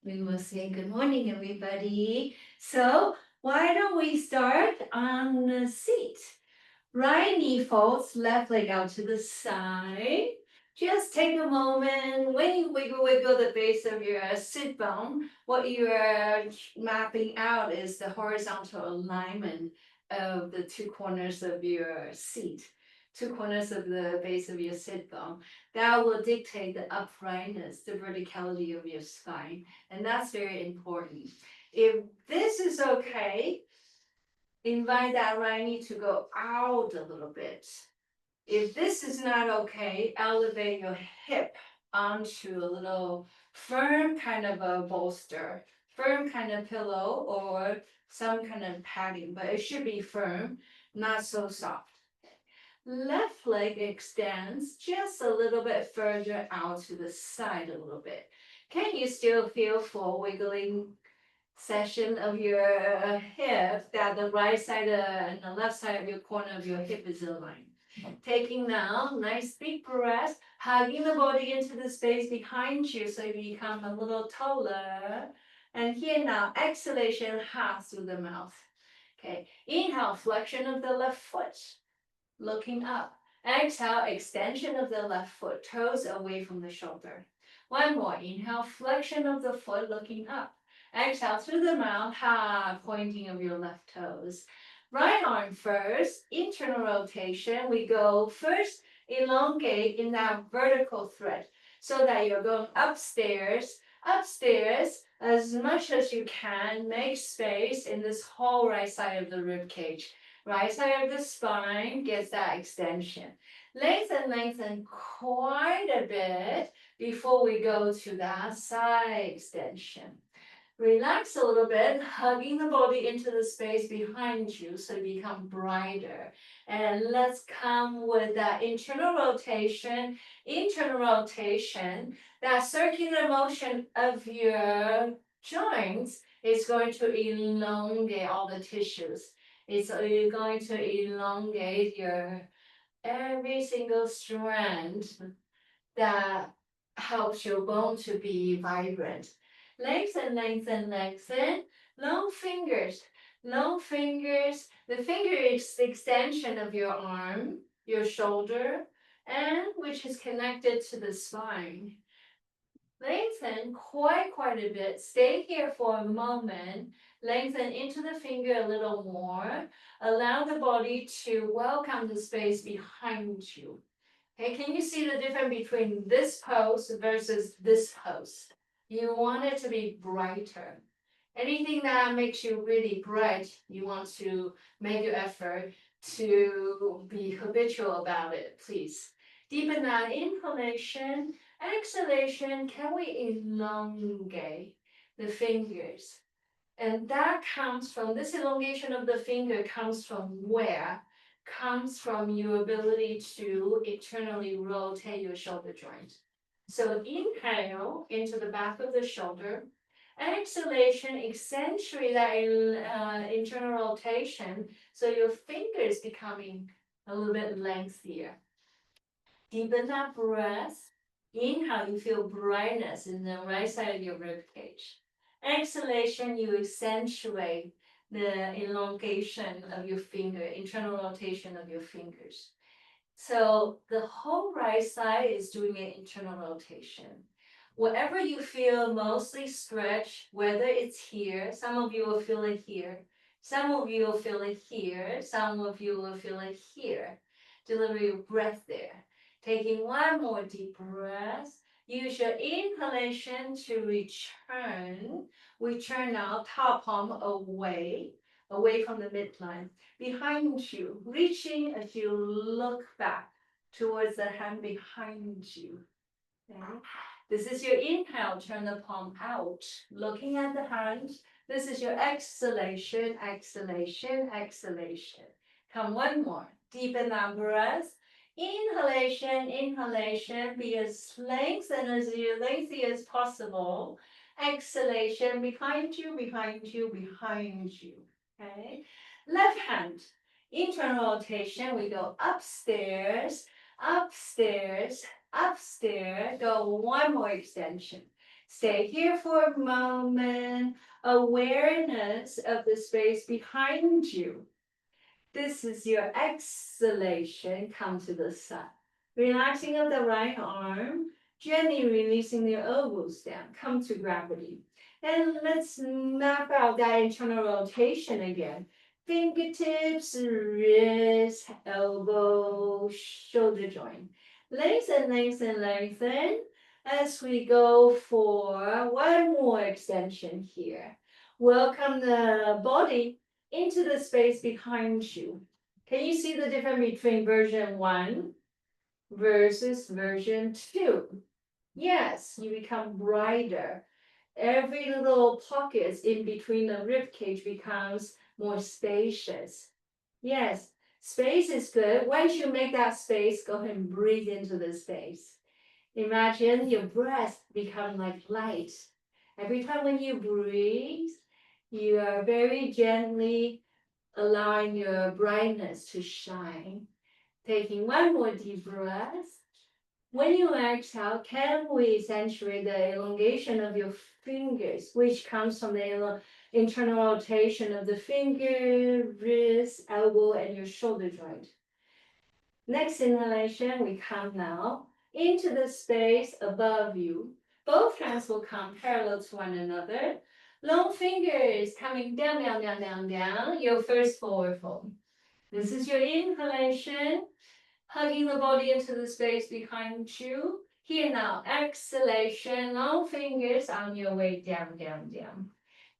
We will say good morning, everybody. So, why don't we start on the seat? Right knee folds, left leg out to the side. Just take a moment. When you wiggle the base of your sit bone, what you are mapping out is the horizontal alignment of the two corners of your seat, two corners of the base of your sit bone. That will dictate the uprightness, the verticality of your spine. And that's very important. If this is okay, invite that right knee to go out a little bit. If this is not okay, elevate your hip onto a little firm kind of a bolster, firm kind of pillow, or some kind of padding, but it should be firm, not so soft. Left leg extends just a little bit further out to the side a little bit. Can you still feel full wiggling session of your hip that the right side and the left side of your corner of your hip is aligned? Taking now, nice deep breath, hugging the body into the space behind you so you become a little taller. And here now, exhalation, half through the mouth. Okay, inhale, flexion of the left foot, looking up. Exhale, extension of the left foot, toes away from the shoulder. One more, inhale, flexion of the foot, looking up. Exhale through the mouth, pointing of your left toes. Right arm first, internal rotation. We go first, elongate in that vertical thread so that you're going upstairs, upstairs as much as you can. Make space in this whole right side of the rib cage. Right side of the spine gets that extension. Lengthen, lengthen quite a bit before we go to that side extension. Relax a little bit, hugging the body into the space behind you so you become brighter. And let's come with that internal rotation. Internal rotation, that circular motion of your joints is going to elongate all the tissues. It's going to elongate your every single strand that helps your bone to be vibrant. Lengthen, lengthen, lengthen. Long fingers, long fingers. The finger is the extension of your arm, your shoulder, and which is connected to the spine. Lengthen quite a bit. Stay here for a moment. Lengthen into the finger a little more. Allow the body to welcome the space behind you. Okay, can you see the difference between this pose versus this pose? You want it to be brighter. Anything that makes you really bright, you want to make your effort to be habitual about it, please. Deepen that inhalation, exhalation. Can we elongate the fingers? And that comes from, this elongation of the finger comes from where? Comes from your ability to internally rotate your shoulder joint. So inhale into the back of the shoulder. Exhalation, accentuate that internal rotation so your fingers becoming a little bit lengthier. Deepen that breath. Inhale, you feel brightness in the right side of your rib cage. Exhalation, you accentuate the elongation of your finger, internal rotation of your fingers. So the whole right side is doing an internal rotation. Wherever you feel mostly stretch, whether it's here, some of you will feel it here, some of you will feel it here, some of you will feel it here. Deliver your breath there. Taking one more deep breath. Use your inhalation to return. Return now, top palm away, away from the midline. Behind you, reaching as you look back towards the hand behind you. Okay? This is your inhale, turn the palm out, looking at the hand. This is your exhalation, exhalation, exhalation. Come one more, deepen that breath. Inhalation, inhalation, be as lengthy as possible. Exhalation, behind you, behind you, behind you. Okay? Left hand, internal rotation, we go upstairs, upstairs, upstairs, go one more extension. Stay here for a moment. Awareness of the space behind you. This is your exhalation. Come to the side. Relaxing of the right arm. Gently releasing the elbows down. Come to gravity. And let's map out that internal rotation again. Fingertips, wrist, elbow, shoulder joint. Lengthen, lengthen, lengthen. As we go for one more extension here. Welcome the body into the space behind you. Can you see the difference between version 1 versus version 2? Yes, you become brighter. Every little pockets in between the rib cage becomes more spacious. Yes, space is good. Once you make that space, go ahead and breathe into the space. Imagine your breath become like light. Every time when you breathe, you are very gently allowing your brightness to shine. Taking one more deep breath. When you exhale, can we accentuate the elongation of your fingers, which comes from the internal rotation of the finger, wrist, elbow, and your shoulder joint. Next inhalation, we come now into the space above you. Both hands will come parallel to one another. Long fingers coming down, down, down, down, down. Your first forward fold. This is your inhalation, hugging the body into the space behind you. Here now, exhalation, long fingers on your way down, down, down.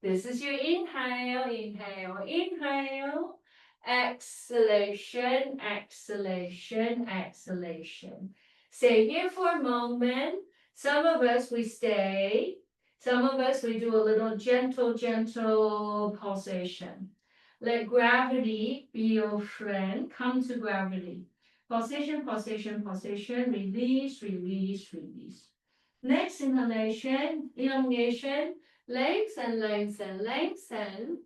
This is your inhale, inhale, inhale. Exhalation, exhalation, exhalation. Stay here for a moment. Some of us, we stay. Some of us, we do a little gentle, gentle pulsation. Let gravity be your friend. Come to gravity. Pulsation, pulsation, pulsation. Release, release, release. Next inhalation, elongation. Lengthen, lengthen, lengthen.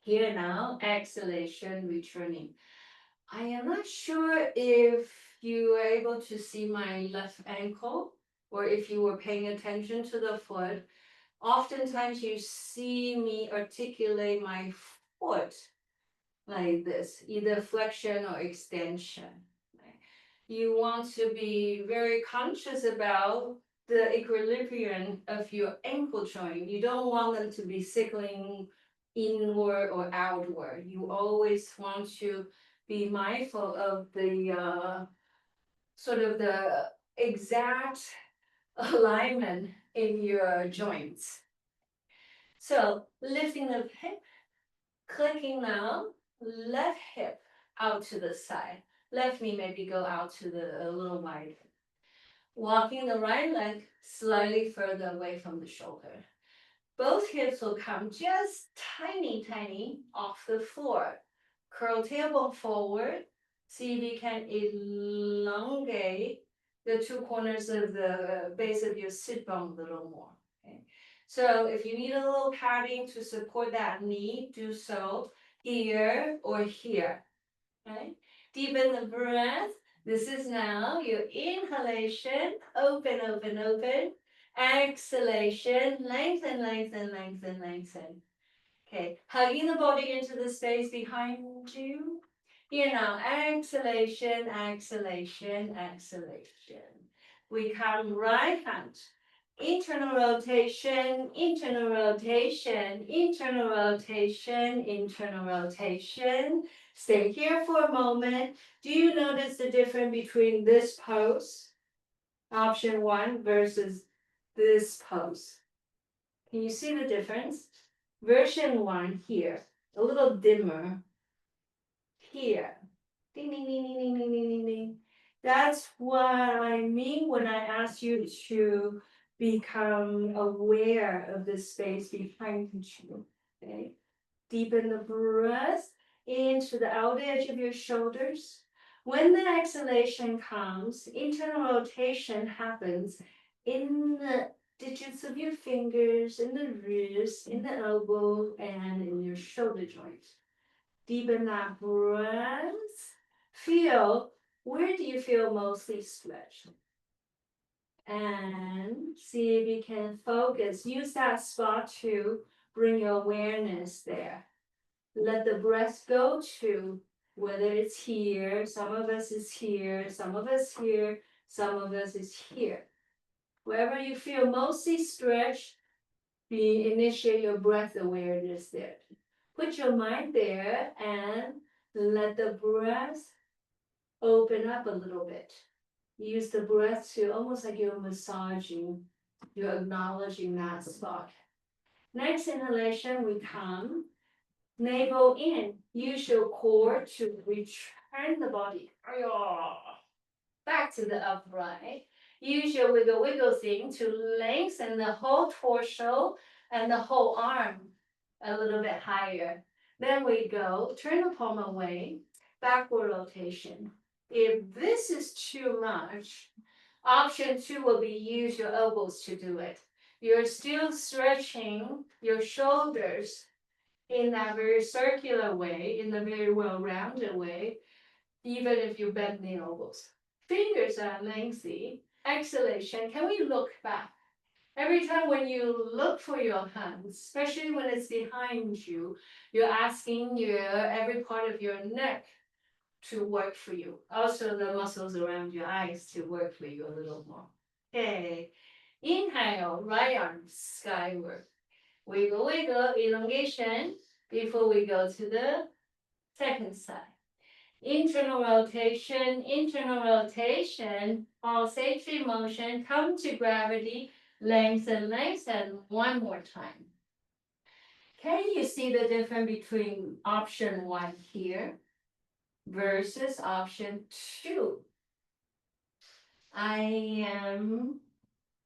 Here now, exhalation, returning. I am not sure if you were able to see my left ankle or if you were paying attention to the foot. Oftentimes you see me articulate my foot like this, either flexion or extension. You want to be very conscious about the equilibrium of your ankle joint. You don't want them to be cycling inward or outward. You always want to be mindful of the sort of the exact alignment in your joints. So lifting the hip, clicking now, left hip out to the side. Left knee maybe go out to a little wider. Walking the right leg slightly further away from the shoulder. Both hips will come just tiny, tiny off the floor. Curl tailbone forward. See if you can elongate the two corners of the base of your sit bone a little more. Okay? So if you need a little padding to support that knee, do so here or here. Okay? Deepen the breath. This is now your inhalation. Open, open, open. Exhalation. Lengthen, lengthen, lengthen, lengthen. Okay, hugging the body into the space behind you. Here now, exhalation, exhalation, exhalation. We come right hand. Internal rotation, internal rotation, internal rotation, internal rotation. Stay here for a moment. Do you notice the difference between this pose, option 1, versus this pose? Can you see the difference? Version 1 here, a little dimmer. Here, ding, ding, ding, ding, ding, ding, ding, ding, ding. That's what I mean when I ask you to become aware of the space behind you. Okay? Deepen the breath into the outer edge of your shoulders. When the exhalation comes, internal rotation happens in the digits of your fingers, in the wrist, in the elbow, and in your shoulder joints. Deepen that breath. Feel, where do you feel mostly stretched? And see if you can focus. Use that spot to bring your awareness there. Let the breath go to whether it's here, some of us is here, some of us here, some of us is here. Wherever you feel mostly stretched, initiate your breath awareness there. Put your mind there and let the breath open up a little bit. Use the breath to almost like you're massaging, you're acknowledging that spot. Next inhalation, we come navel in. Use your core to return the body back to the upright. Use your wiggle thing to lengthen the whole torso and the whole arm a little bit higher. Then we go, turn the palm away, backward rotation. If this is too much, option 2 will be use your elbows to do it. You're still stretching your shoulders in that very circular way, in a very well-rounded way, even if you bend the elbows. Fingers are lengthy. Exhalation, can we look back? Every time when you look for your hands, especially when it's behind you, you're asking every part of your neck to work for you. Also the muscles around your eyes to work for you a little more. Okay. Inhale, right arm skyward. Wiggle, wiggle, elongation before we go to the second side. Internal rotation, pulsatory motion, come to gravity, lengthen, lengthen, one more time. Can you see the difference between option 1 here versus option 2? I am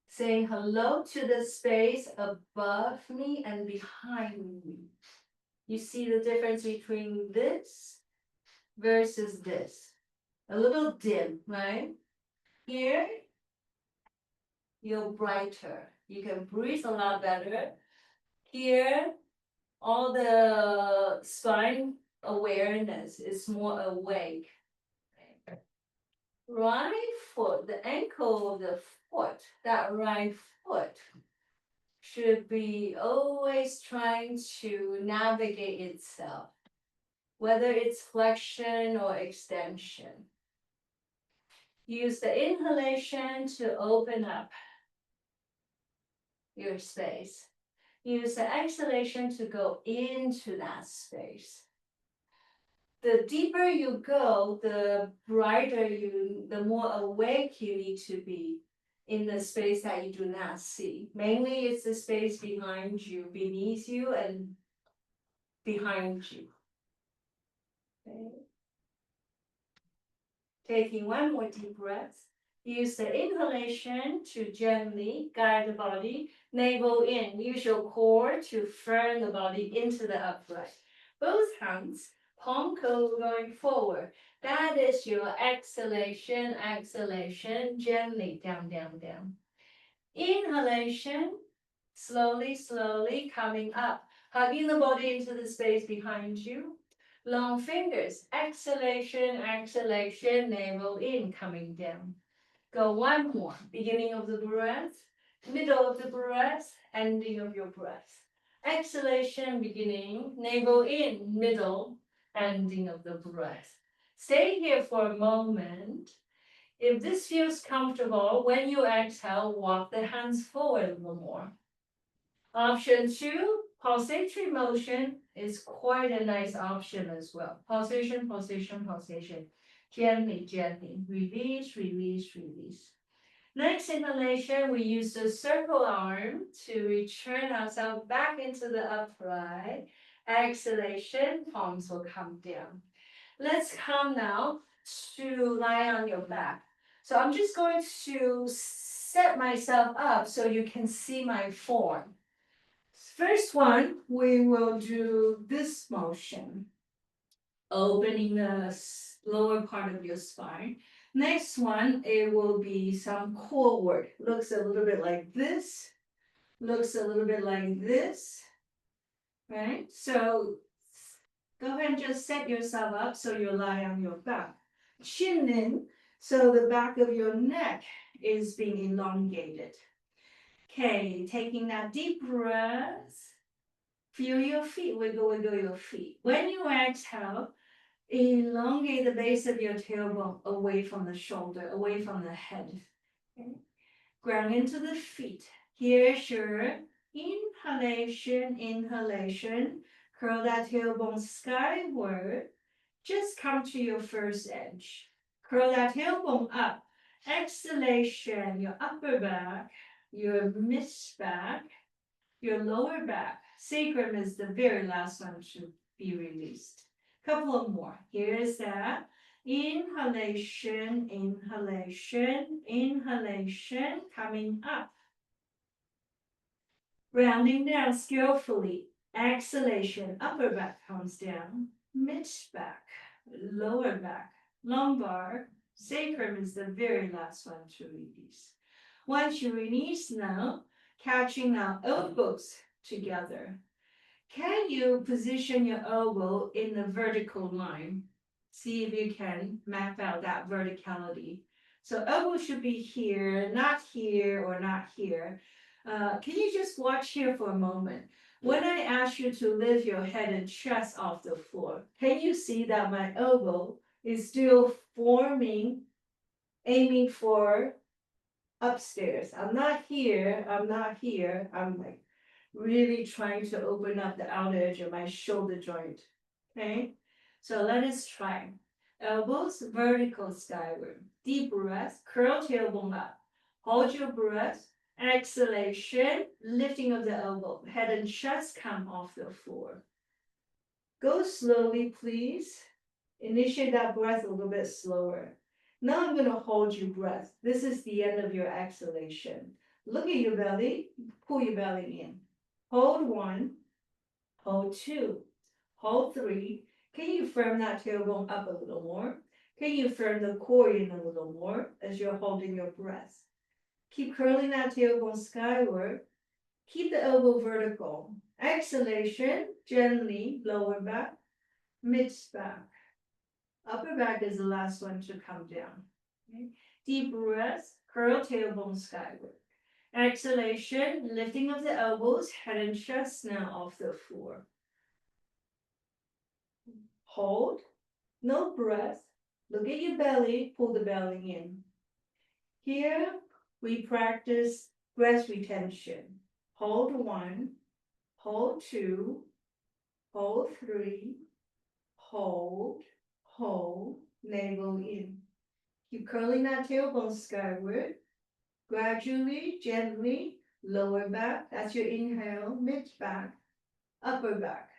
saying hello to the space above me and behind me. You see the difference between this versus this. A little dim, right? Here, you're brighter. You can breathe a lot better. Here, all the spine awareness is more awake. Right foot, the ankle of the foot, that right foot should be always trying to navigate itself, whether it's flexion or extension. Use the inhalation to open up your space. Use the exhalation to go into that space. The deeper you go, the brighter the more awake you need to be in the space that you do not see. Mainly it's the space behind you, beneath you, and behind you. Okay. Taking one more deep breath. Use the inhalation to gently guide the body, navel in. Use your core to firm the body into the upright. Both hands, palm going forward. That is your exhalation, exhalation, gently down, down, down. Inhalation, slowly, slowly coming up, hugging the body into the space behind you. Long fingers, exhalation, exhalation, navel in, coming down. Go one more, beginning of the breath, middle of the breath, ending of your breath. Exhalation, beginning, navel in, middle, ending of the breath. Stay here for a moment. If this feels comfortable, when you exhale, walk the hands forward a little more. Option 2, pulsatory motion is quite a nice option as well. Pulsation, pulsation, pulsation. Gently, gently. Release, release, release. Next inhalation, we use the circle arm to return ourselves back into the upright. Exhalation, palms will come down. Let's come now to lie on your back. So I'm just going to set myself up so you can see my form. First one, we will do this motion, opening the lower part of your spine. Next one, it will be some core work. Looks a little bit like this, looks a little bit like this, right? So go ahead and just set yourself up so you lie on your back. Chin in, So the back of your neck is being elongated. Okay, taking that deep breath. Feel your feet, wiggle, wiggle your feet. When you exhale, elongate the base of your tailbone away from the shoulder, away from the head. Okay. Ground into the feet. Here's your inhalation, inhalation. Curl that tailbone skyward. Just come to your first edge. Curl that tailbone up. Exhalation, your upper back, your mid back, your lower back. Sacrum is the very last one to be released. Couple of more. Here's that. Inhalation, inhalation, inhalation, coming up. Rounding down skillfully. Exhalation, upper back comes down. Mid back, lower back, lumbar. Sacrum is the very last one to release. Once you release now, catching our elbows together. Can you position your elbow in the vertical line? See if you can map out that verticality. So elbow should be here, not here, or not here. Can you just watch here for a moment? When I ask you to lift your head and chest off the floor, can you see that my elbow is still forming, aiming for upstairs? I'm not here, I'm not here. I'm like really trying to open up the outer edge of my shoulder joint. Okay, so let us try. Elbows vertical skyward. Deep breath, curl tailbone up. Hold your breath. Exhalation, lifting of the elbow. Head and chest come off the floor. Go slowly, please. Initiate that breath a little bit slower. Now I'm going to hold your breath. This is the end of your exhalation. Look at your belly. Pull your belly in. Hold one. Hold two. Hold three. Can you firm that tailbone up a little more? Can you firm the core in a little more as you're holding your breath? Keep curling that tailbone skyward. Keep the elbow vertical. Exhalation, gently, lower back, mid back. Upper back is the last one to come down. Okay. Deep breath, curl tailbone skyward. Exhalation, lifting of the elbows, head and chest now off the floor. Hold, no breath. Look at your belly, pull the belly in. Here we practice breath retention. Hold one, hold two, hold three, hold, navel in. Keep curling that tailbone skyward. Gradually, gently, lower back, that's your inhale, mid back, upper back.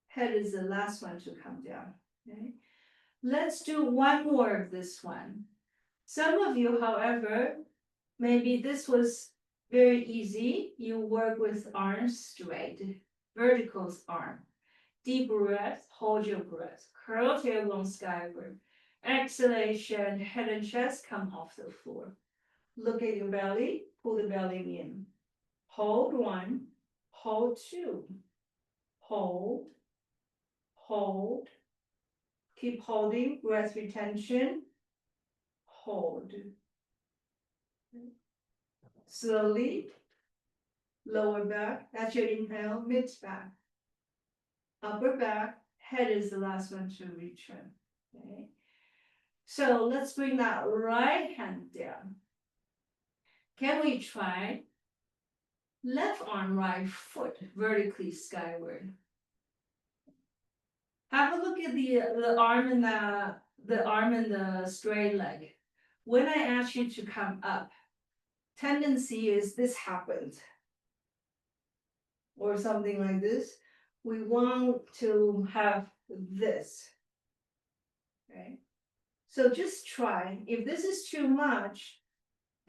Head is the last one to come down. Okay? Let's do one more of this one. Some of you, however, maybe this was very easy. You work with arms straight, vertical arm. Deep breath, hold your breath. Curl tailbone skyward. Exhalation, head and chest come off the floor. Look at your belly, pull the belly in. Hold one, hold two, hold, keep holding, breath retention, hold. Slowly, lower back, that's your inhale, mid back. Upper back, head is the last one to return. Okay. So let's bring that right hand down. Can we try left arm, right foot vertically skyward? Have a look at the arm and the straight leg. When I ask you to come up, tendency is this happens, or something like this. We want to have this. Okay. So just try. If this is too much,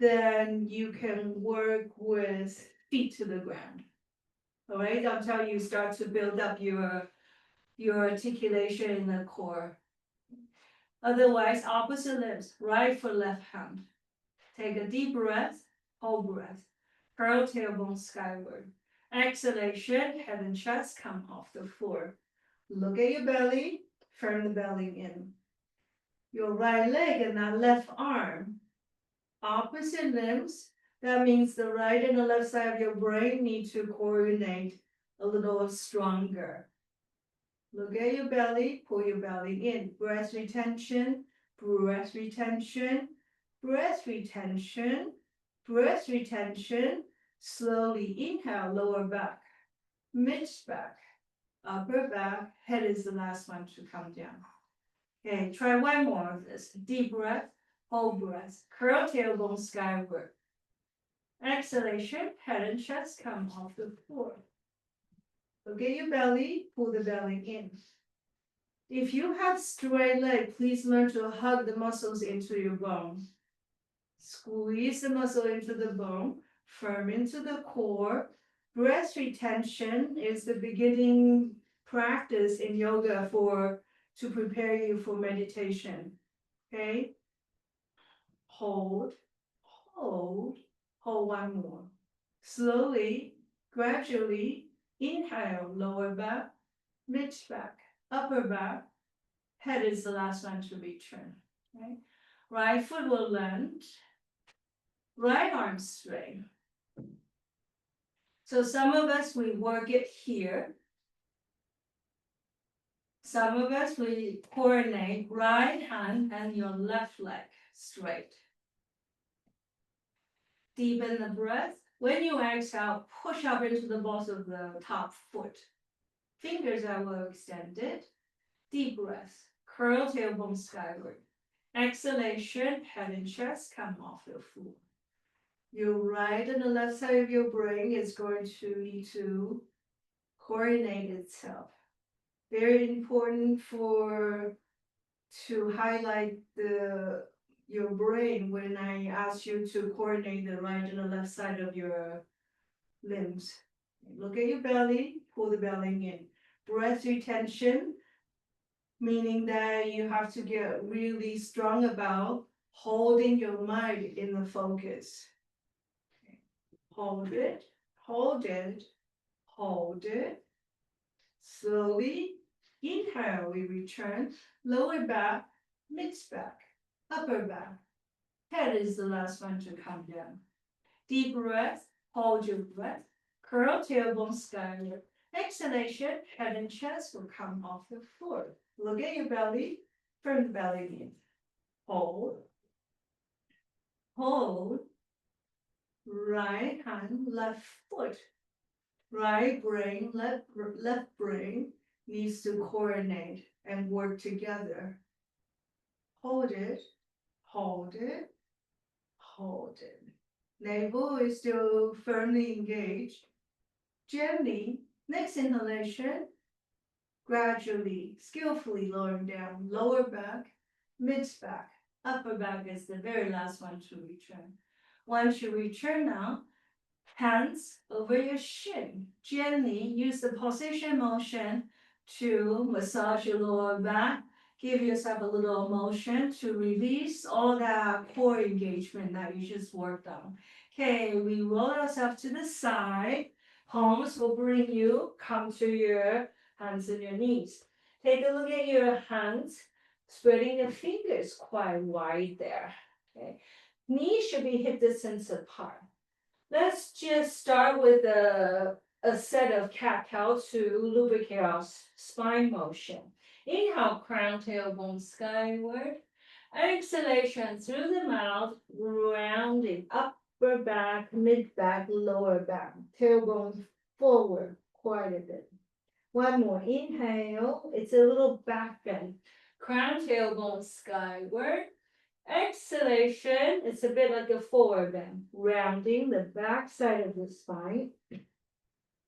then you can work with feet to the ground. All right, until you start to build up your articulation in the core. Otherwise, opposite limbs, right foot, left hand. Take a deep breath, hold breath. Curl tailbone skyward. Exhalation, head and chest come off the floor. Look at your belly, firm the belly in. your right leg and that left arm. Opposite limbs, that means the right and the left side of your brain need to coordinate a little stronger. Look at your belly, pull your belly in. Breath retention, breath retention, breath retention, breath retention. Slowly inhale, lower back, mid back, upper back, head is the last one to come down. Okay, try one more of this. Deep breath, hold breath, curl tailbone skyward. Exhalation, head and chest come off the floor. Look at your belly, pull the belly in. If you have straight leg, please learn to hug the muscles into your bone. Squeeze the muscle into the bone, firm into the core. Breath retention is the beginning practice in yoga to prepare you for meditation. Okay? Hold, hold, hold one more. Slowly, gradually, inhale, lower back, mid back, upper back, head is the last one to return. Okay? Right foot will land, right arm straight. So some of us, we work it here. Some of us, we coordinate right hand and your left leg straight. Deepen the breath. When you exhale, push up into the balls of the top foot. Fingers are well extended. Deep breath. Curl tailbone skyward. Exhalation, head and chest come off the floor. Your right and the left side of your brain is going to need to coordinate itself. Very important to highlight your brain when I ask you to coordinate the right and the left side of your limbs. Look at your belly, pull the belly in. Breath retention, meaning that you have to get really strong about holding your mind in the focus. Hold it, hold it, hold it. Slowly, inhale, we return, lower back, mid back, upper back. Head is the last one to come down. Deep breath, hold your breath, curl tailbone skyward. Exhalation, head and chest will come off the floor. Look at your belly, firm the belly in. Hold, hold, right hand, left foot. Right brain, left brain needs to coordinate and work together. Hold it, hold it, hold it. Navel is still firmly engaged. Gently, next inhalation, gradually, skillfully lowering down, lower back, mid back, upper back is the very last one to return. Once you return now, hands over your shin. Gently use the position motion to massage your lower back. Give yourself a little motion to release all that core engagement that you just worked on. Okay, we roll ourselves to the side. Palms will bring you, come to your hands and your knees. Take a look at your hands, spreading the fingers quite wide there. Okay, knees should be hip distance apart. Let's just start with a set of cat-cow to lubricate our spine motion. Inhale, crown, tailbone skyward. Exhalation through the mouth, rounding upper back, mid back, lower back. Tailbone forward quite a bit. One more. Inhale, it's a little back bend. Crown, tailbone skyward. Exhalation, it's a bit like a forward bend, rounding the back side of the spine,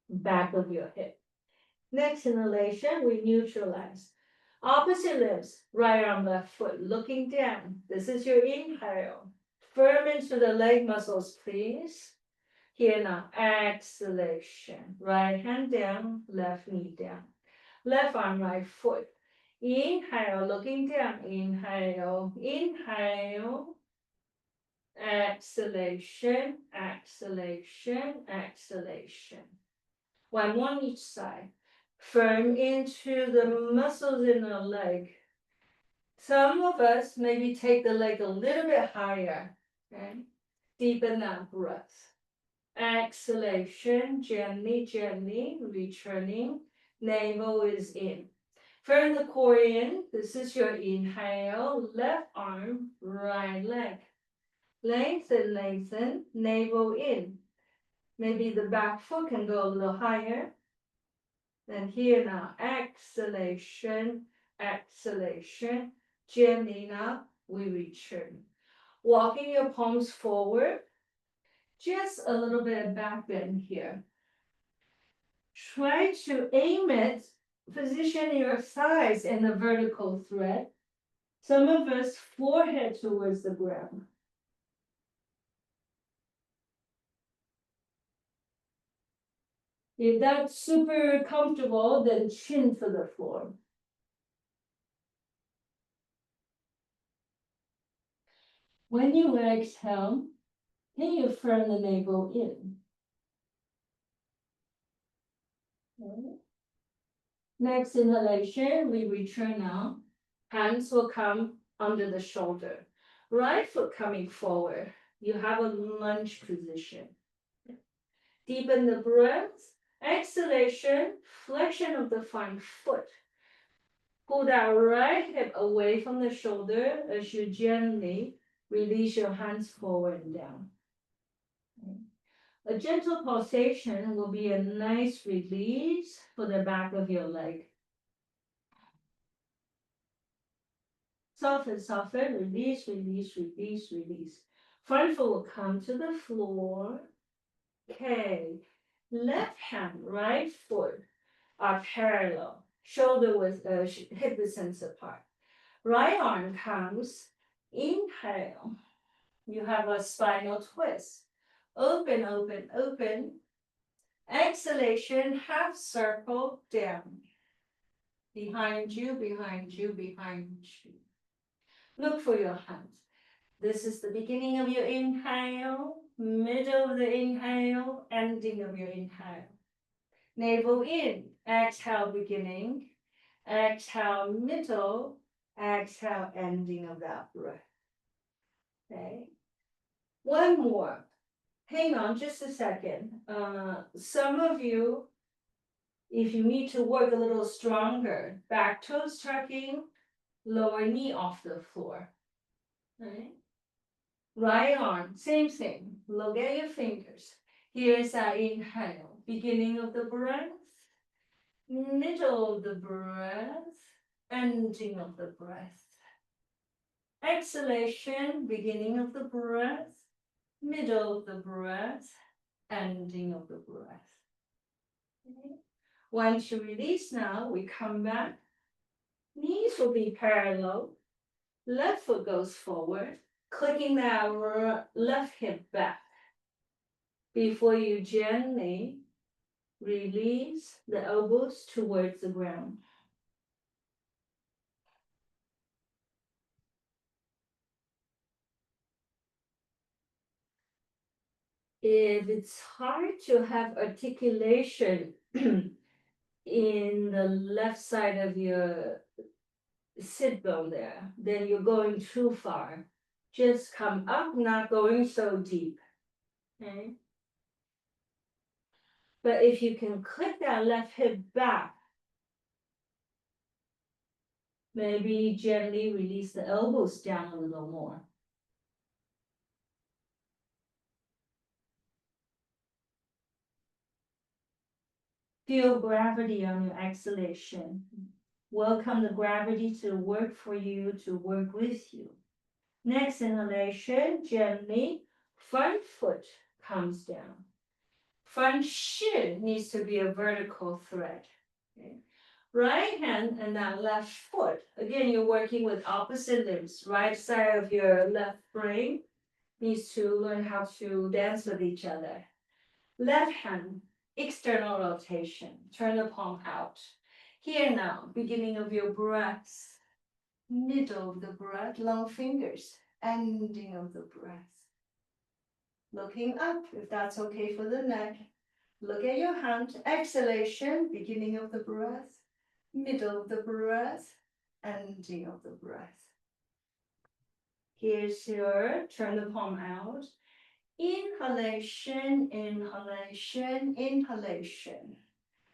back of your hip. Next inhalation, we neutralize. Opposite limbs, right arm, left foot, looking down. This is your inhale. Firm into the leg muscles, please. Here now, exhalation. Right hand down, left knee down. Left arm, right foot. Inhale, looking down. Inhale, inhale. Exhalation, exhalation, exhalation. One more on each side. Firm into the muscles in the leg. Some of us maybe take the leg a little bit higher, okay? Deepen that breath. Exhalation, gently, gently, returning. Navel is in. Firm the core in. This is your inhale. Left arm, right leg. Lengthen, lengthen. Navel in. Maybe the back foot can go a little higher. Then here now, exhalation, exhalation. Gently now, we return. Walking your palms forward. Just a little bit of back bend here. Try to aim it, position your thighs in the vertical thread. Some of us forehead towards the ground. If that's super comfortable, then chin to the floor. When you exhale, can you firm the navel in? Okay. Next inhalation, we return now. Hands will come under the shoulder. Right foot coming forward. You have a lunge position. Deepen the breath. Exhalation, flexion of the front foot. Pull that right hip away from the shoulder as you gently release your hands forward and down. A gentle pulsation will be a nice release for the back of your leg. Soften, soften, release, release, release, release. Front foot will come to the floor. Okay. Left hand, right foot are parallel. Shoulder with hip distance apart. Right arm comes. Inhale. You have a spinal twist. Open, open, open. Exhalation, half circle down. Behind you, behind you, behind you. Look for your hands. This is the beginning of your inhale, middle of the inhale, ending of your inhale. Navel in, exhale beginning, exhale middle, exhale ending of that breath. Okay. One more. Hang on just a second. Some of you, if you need to work a little stronger, back toes tucking, lower knee off the floor. Right? Right arm, same thing. Look at your fingers. Here's our inhale, beginning of the breath, middle of the breath, ending of the breath. Exhalation, beginning of the breath, middle of the breath, ending of the breath. Okay. Once you release now, we come back. Knees will be parallel. Left foot goes forward, clicking that left hip back. Before you gently release the elbows towards the ground. If it's hard to have articulation in the left side of your sit bone there, then you're going too far. Just come up, not going so deep. Okay? But if you can click that left hip back, maybe gently release the elbows down a little more. Feel gravity on your exhalation. Welcome the gravity to work for you, to work with you. Next inhalation, gently, front foot comes down. Front shin needs to be a vertical thread. Okay. Right hand and that left foot. Again, you're working with opposite limbs. Right side of your left brain needs to learn how to dance with each other. Left hand, external rotation. Turn the palm out. Here now, beginning of your breath. Middle of the breath, long fingers. Ending of the breath. Looking up, if that's okay for the neck. Look at your hand. Exhalation, beginning of the breath. Middle of the breath. Ending of the breath. Here's your, turn the palm out. Inhalation, inhalation, inhalation.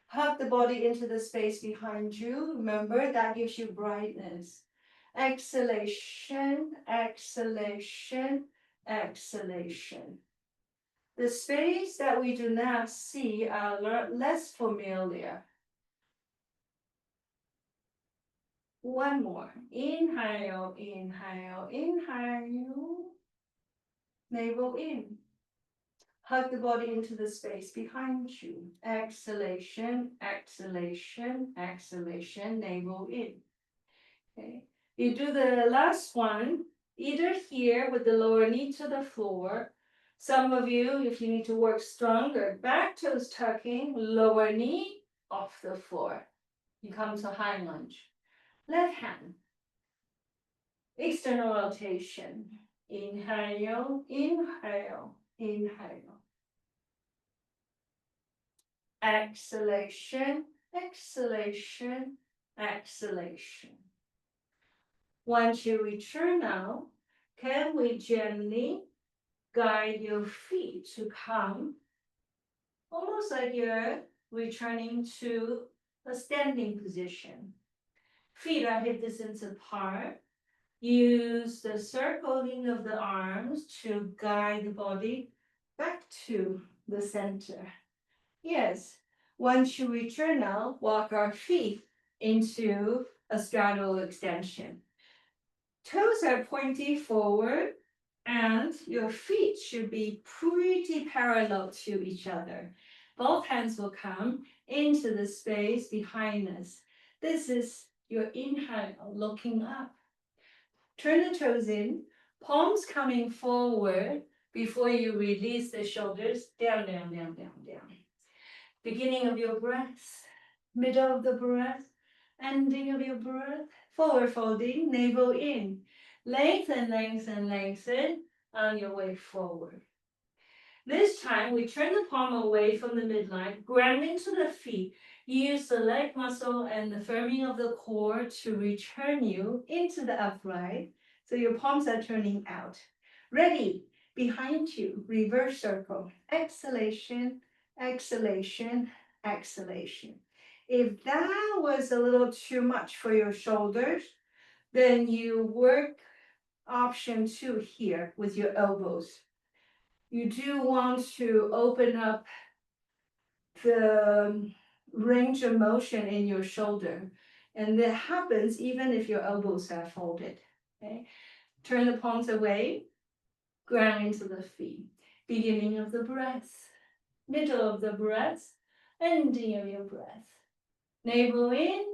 Hug the body into the space behind you. Remember, that gives you brightness. Exhalation, exhalation, exhalation. The space that we do not see are less familiar. One more. Inhale, inhale, inhale. Navel in. Hug the body into the space behind you. Exhalation, exhalation, exhalation, navel in. Okay. You do the last one, either here with the lower knee to the floor. Some of you, if you need to work stronger, back toes tucking, lower knee off the floor. You come to high lunge. Left hand. External rotation. Inhale, inhale, inhale. Exhalation, exhalation, exhalation. Once you return now, can we gently guide your feet to come almost like you're returning to a standing position. Feet are hip distance apart. Use the circling of the arms to guide the body back to the center. Yes, once you return now, walk our feet into a straddle extension. Toes are pointy forward and your feet should be pretty parallel to each other. Both hands will come into the space behind us. This is your inhale, looking up. Turn the toes in, palms coming forward before you release the shoulders, down, down, down, down, down. Beginning of your breath, middle of the breath, ending of your breath, forward folding, navel in. Lengthen, lengthen, lengthen on your way forward. This time, we turn the palm away from the midline, ground into the feet. Use the leg muscle and the firming of the core to return you into the upright. So your palms are turning out. Ready, behind you, reverse circle. Exhalation, exhalation, exhalation. If that was a little too much for your shoulders, then you work option 2 here with your elbows. You do want to open up the range of motion in your shoulder. And that happens even if your elbows are folded. Okay? Turn the palms away, ground into the feet. Beginning of the breath, middle of the breath, ending of your breath. Navel in,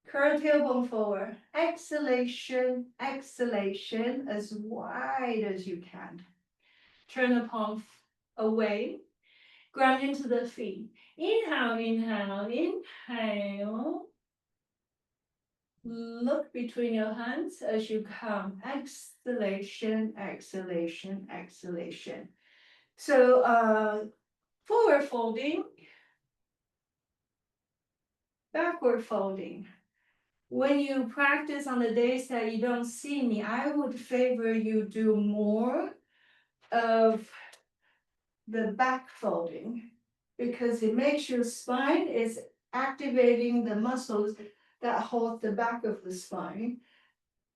curl tailbone forward. Exhalation, exhalation, as wide as you can. Turn the palm away, ground into the feet. Inhale, inhale, inhale. Look between your hands as you come. Exhalation, exhalation, exhalation. So forward folding, backward folding. When you practice on the days that you don't see me, I would favor you do more of the back folding because it makes your spine is activating the muscles that hold the back of the spine,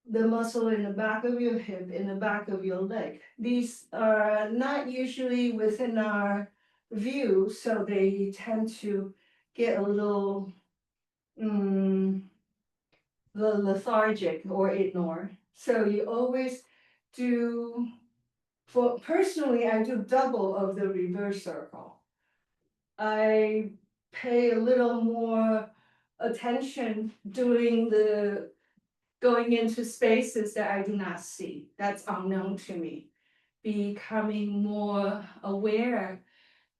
the muscle in the back of your hip, in the back of your leg. These are not usually within our view, so they tend to get a little lethargic or ignored. So you always do, for personally, I do double of the reverse circle. I pay a little more attention doing the going into spaces that I do not see. That's unknown to me. Becoming more aware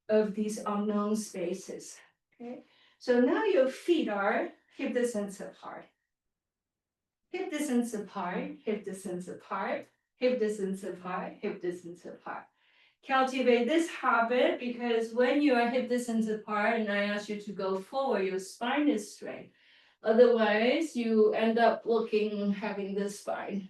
of these unknown spaces. Okay, so now your feet are hip distance apart. Hip distance apart, hip distance apart, hip distance apart, hip distance apart. Cultivate this habit because when you are hip distance apart and I ask you to go forward, your spine is straight. Otherwise, you end up having this spine.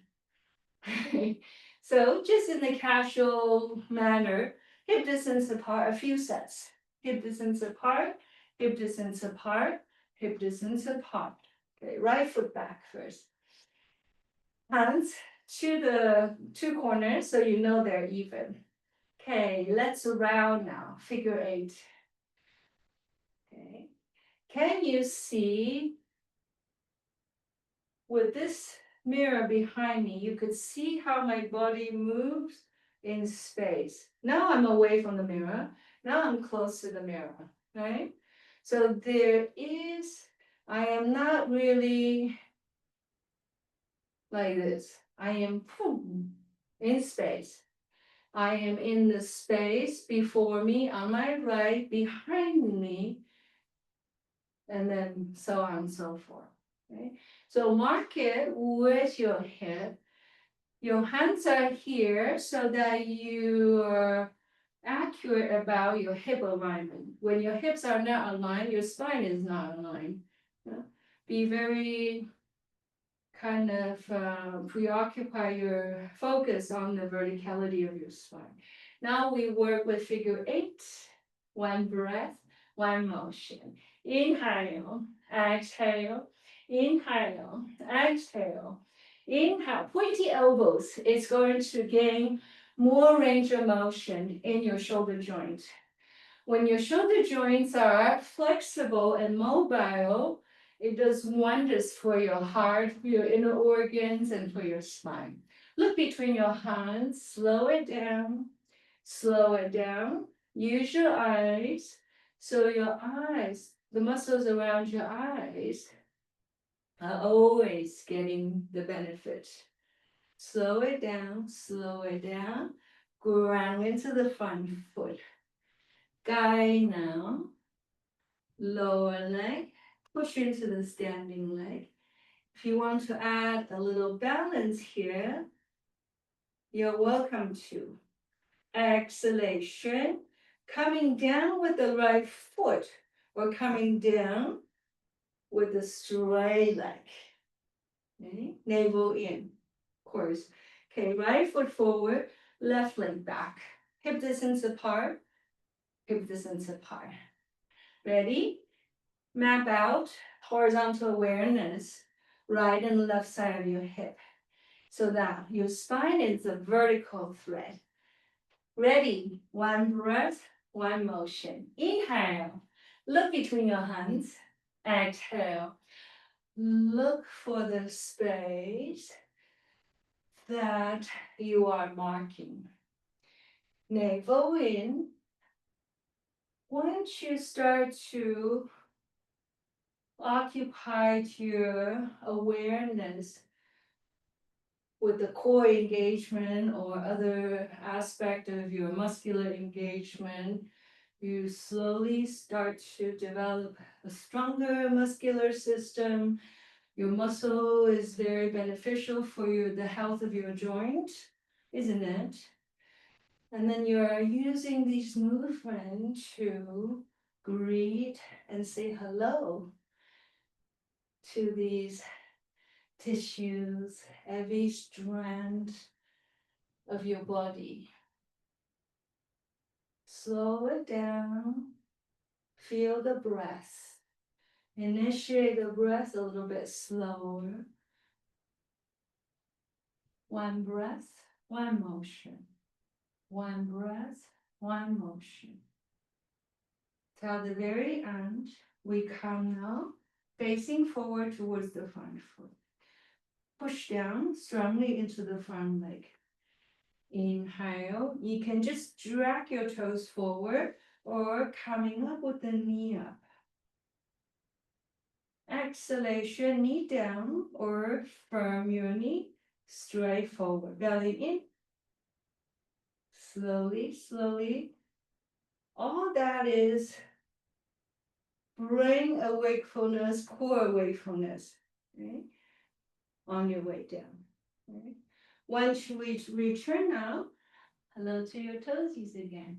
So just in a casual manner, hip distance apart, a few sets. Hip distance apart, hip distance apart, hip distance apart. Okay, right foot back first. Hands to the two corners so you know they're even. Okay, let's round now, figure eight. Okay, can you see with this mirror behind me, you could see how my body moves in space. Now I'm away from the mirror. Now I'm close to the mirror, right? So there is, I am not really like this. I am in space. I am in the space before me, on my right, behind me, and then so on and so forth. Okay? So mark it with your hip. Your hands are here so that you are accurate about your hip alignment. When your hips are not aligned, your spine is not aligned. Yeah? Be very kind of preoccupy your focus on the verticality of your spine. Now we work with figure eight, one breath, one motion. Inhale, exhale, inhale, exhale, inhale. Pointy elbows is going to gain more range of motion in your shoulder joint. When your shoulder joints are flexible and mobile, it does wonders for your heart, for your inner organs, and for your spine. Look between your hands, slow it down, slow it down. Use your eyes. So your eyes, the muscles around your eyes are always getting the benefit. Slow it down, slow it down. Ground into the front foot. Guide now. Lower leg, push into the standing leg. If you want to add a little balance here, you're welcome to. Exhalation, coming down with the right foot or coming down with the straight leg. Okay? Navel in, of course. Okay, right foot forward, left leg back. Hip distance apart, hip distance apart. Ready? Map out horizontal awareness, right and left side of your hip, so that your spine is a vertical thread. Ready? One breath, one motion. Inhale, look between your hands. Exhale, look for the space that you are marking. Navel in. Once you start to occupy your awareness with the core engagement or other aspect of your muscular engagement, you slowly start to develop a stronger muscular system. Your muscle is very beneficial for the health of your joint, isn't it? And then you're using these movements to greet and say hello to these tissues, every strand of your body. Slow it down. Feel the breath. Initiate the breath a little bit slower. One breath, one motion. One breath, one motion. Till the very end, we come now facing forward towards the front foot. Push down strongly into the front leg. Inhale. You can just drag your toes forward or coming up with the knee up. Exhalation, knee down or firm your knee straight forward. Belly in. Slowly, slowly. All that is brain awakefulness, core wakefulness, okay? On your way down. Okay? Once we return now, hello to your toesies again.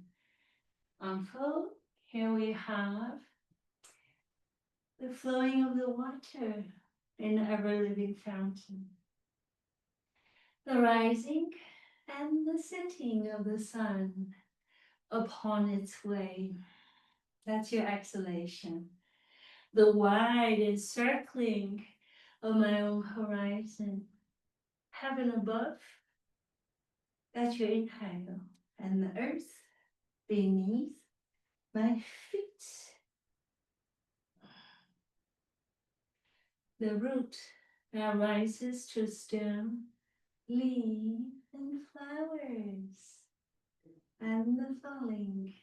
Unfold. Here we have the flowing of the water in the ever-living fountain. The rising and the setting of the sun upon its way. That's your exhalation. The wide encircling of my own horizon. Heaven above, that's your inhale. And the earth beneath my feet. The root that rises to stem, leaf, and flowers. And the falling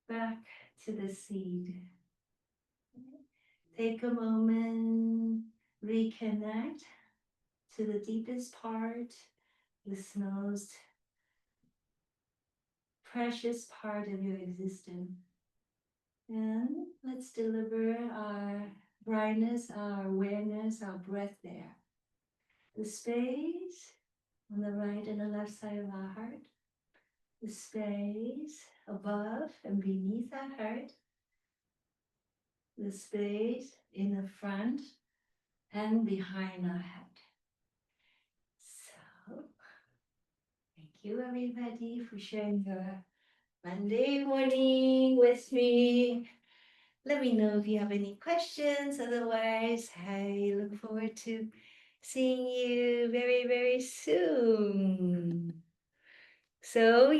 back to the seed. Take a moment, reconnect to the deepest part, this most precious part of your existence. And let's deliver our brightness, our awareness, our breath there. The space on the right and the left side of our heart. The space above and beneath our heart. The space in the front and behind our head. So, thank you everybody for sharing your Monday morning with me. Let me know if you have any questions. Otherwise, I look forward to seeing you very, very soon. So,